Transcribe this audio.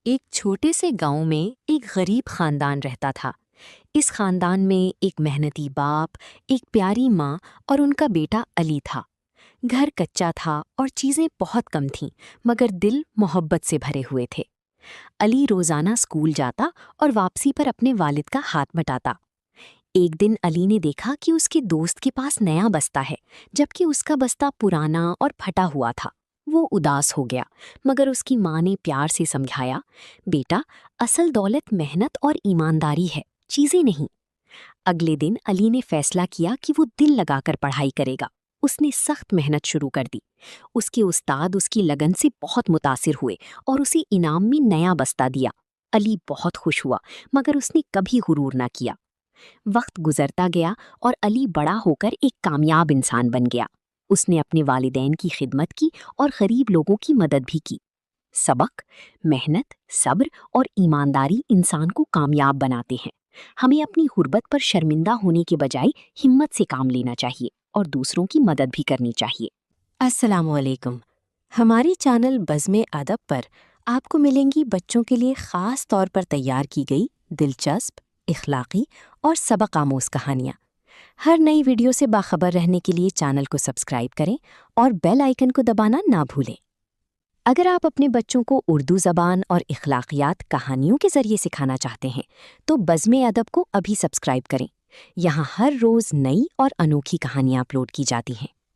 ایک چھوٹے سے گاؤں میں ایک غریب خاندان رہتا تھا۔ اس خاندان میں ایک محنتی باپ، ایک پیاری ماں اور ان کا بیٹا علی تھا۔ گھر کچا تھا اور چیزیں بہت کم تھیں، مگر دل محبت سے بھرے ہوئے تھے۔ علی روزانہ اسکول جاتا اور واپسی پر اپنے والد کا ہاتھ بٹاتا۔ ایک دن علی نے دیکھا کہ اس کے دوست کے پاس نیا بستہ ہے، جبکہ اس کا بستہ پرانا اور پھٹا ہوا تھا۔ وہ اداس ہو گیا، مگر اس کی ماں نے پیار سے سمجھایا، بیٹا، اصل دولت محنت اور ایمانداری ہے، چیزیں نہیں۔ اگلے دن علی نے فیصلہ کیا کہ وہ دل لگا کر پڑھائی کرے گا۔ اس نے سخت محنت شروع کر دی۔ اس کے استاد اس کی لگن سے بہت متاثر ہوئے اور اسے انعام میں نیا بستہ دیا۔ علی بہت خوش ہوا، مگر اس نے کبھی غرور نہ کیا۔ وقت گزرتا گیا اور علی بڑا ہو کر ایک کامیاب انسان بن گیا۔ اس نے اپنے والدین کی خدمت کی اور غریب لوگوں کی مدد بھی کی۔ سبق: محنت، صبر اور ایمانداری انسان کو کامیاب بناتے ہیں۔ ہمیں اپنی غربت پر شرمندہ ہونے کے بجائے ہمت سے کام لینا چاہیے اور دوسروں کی مدد بھی کرنی چاہیے۔ السلام علیکم۔ ہماری چینل بزم ادب پر آپ کو ملیں گی بچوں کے لیے خاص طور پر تیار کی گئی دلچسپ، اخلاقی اور سبق آموز کہانیاں۔ ہر نئی ویڈیو سے باخبر رہنے کے لیے چینل کو سبسکرائب کریں اور بیل آئیکن کو دبانا نہ بھولیں۔ اگر آپ اپنے بچوں کو اردو زبان اور اخلاقیات کہانیوں کے ذریعے سکھانا چاہتے ہیں تو بزم ادب کو ابھی سبسکرائب کریں۔ یہاں ہر روز نئی اور انوکھی کہانیاں اپلوڈ کی جاتی ہیں۔